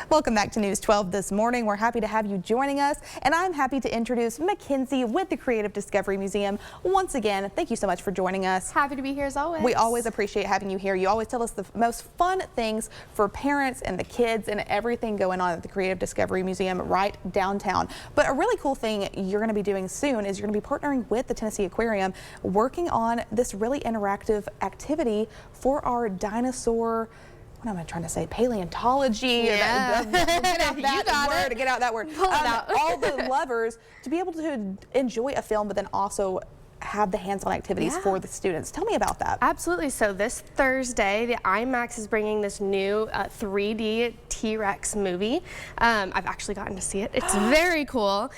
Welcome back to News 12 this morning. We're happy to have you joining us, and I'm happy to introduce Mackenzie with the Creative Discovery Museum. Once again, thank you so much for joining us. Happy to be here as always. We always appreciate having you here. You always tell us the most fun things for parents and the kids and everything going on at the Creative Discovery Museum right downtown. But a really cool thing you're going to be doing soon is you're going to be partnering with the Tennessee Aquarium, working on this really interactive activity for our dinosaur, what am I trying to say? Paleontology. Yeah. Get out that word. Get out that word. Pull it out. All the lovers to be able to enjoy a film, but then also have the hands-on activities for the students. Tell me about that. Absolutely. So this Thursday, the IMAX is bringing this new 3D T-Rex movie. I've actually gotten to see it. It's very cool.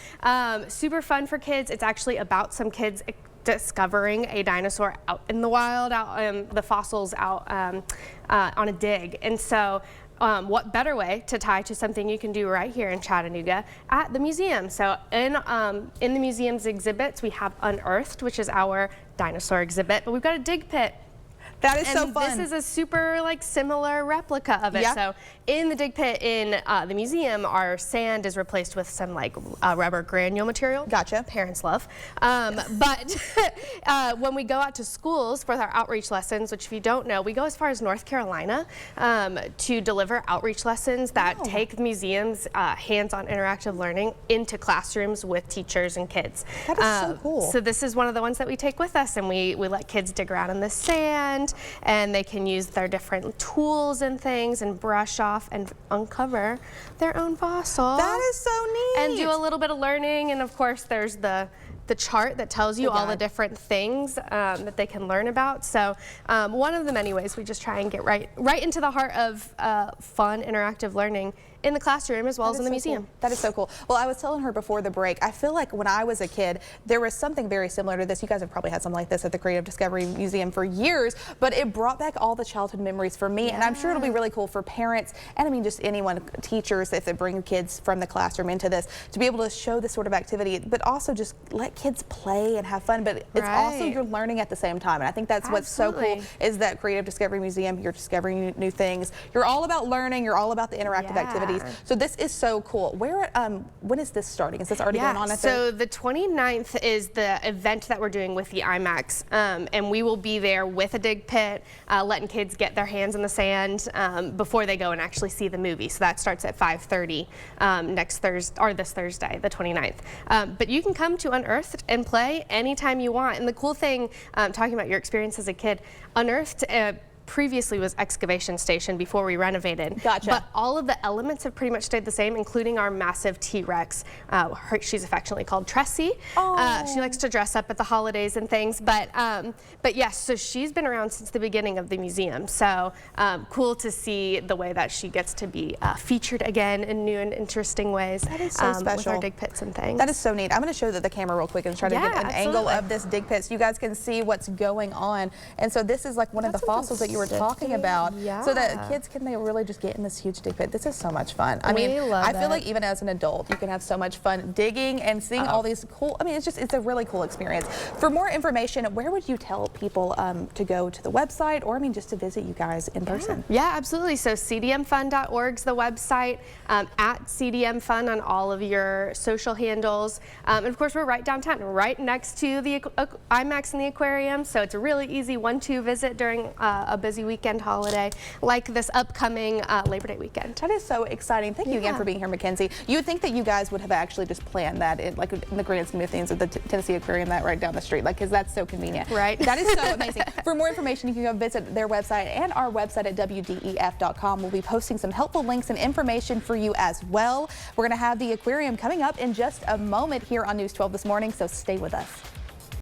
Super fun for kids. It's actually about some kids discovering a dinosaur out in the wild, the fossils out on a dig. And so what better way to tie to something you can do right here in Chattanooga at the museum. So in the museum's exhibits, we have Unearthed, which is our dinosaur exhibit, but we've got a dig pit. That is so fun. This is a super similar replica of it. Yeah. So in the dig pit in the museum, our sand is replaced with some rubber granule material. Gotcha. Parents love. But when we go out to schools for our outreach lessons, which if you don't know, we go as far as North Carolina to deliver outreach lessons that take the museum's hands-on interactive learning into classrooms with teachers and kids. That is so cool. So this is one of the ones that we take with us, and we let kids dig around in the sand, and they can use their different tools and things and brush off and uncover their own fossil. That is so neat. And do a little bit of learning, and of course there's the chart that tells you all the different things that they can learn about. So one of the many ways we just try and get right into the heart of fun interactive learning in the classroom as well as in the museum. Cool. That is so cool. Well, I was telling her before the break, I feel like when I was a kid, there was something very similar to this. You guys have probably had something like this at the Creative Discovery Museum for years, but it brought back all the childhood memories for me, and I'm sure it'll be really cool for parents, and I mean just anyone, teachers, if they bring kids from the classroom into this, to be able to show this sort of activity, but also just let kids play and have fun, but it's also you're learning at the same time, and I think that's what's so cool is that Creative Discovery Museum, you're discovering new things. You're all about learning, you're all about the interactive activities. So this is so cool. When is this starting? Is this already going on? So the 29th is the event that we're doing with the IMAX, and we will be there with a dig pit, letting kids get their hands in the sand before they go and actually see the movie. So that starts at 5:30 this Thursday, the 29th. But you can come to Unearthed and play anytime you want. And the cool thing, talking about your experience as a kid, Unearthed previously was excavation station before we renovated. Gotcha. But all of the elements have pretty much stayed the same, including our massive T-Rex. She's affectionately called Tressie. She likes to dress up at the holidays and things. But yes, so she's been around since the beginning of the museum. So cool to see the way that she gets to be featured again in new and interesting ways. That is so special. With our dig pits and things. That is so neat. I'm going to show the camera real quick and try to get an angle of this dig pit so you guys can see what's going on. And so this is like one of the fossils that you were talking about, so that kids can really just get in this huge dig pit. This is so much fun. I mean, I feel like even as an adult, you can have so much fun digging and seeing all these cool, I mean, it's a really cool experience. For more information, where would you tell people to go to the website, or I mean, just to visit you guys in person? Yeah, absolutely. So cdmfun.org is the website, at cdmfun on all of your social handles. And of course, we're right downtown, right next to the IMAX and the aquarium. So it's a really easy 1-2 visit during a busy weekend holiday like this upcoming Labor Day weekend. That is so exciting. Thank you again for being here, Mackenzie. You would think that you guys would have actually just planned that in the grand scheme of things of the Tennessee Aquarium that right down the street, because that's so convenient. Right. That is so amazing. For more information, you can go visit their website and our website at wdef.com. We'll be posting some helpful links and information for you as well. We're going to have the aquarium coming up in just a moment here on News 12 this morning, so stay with us.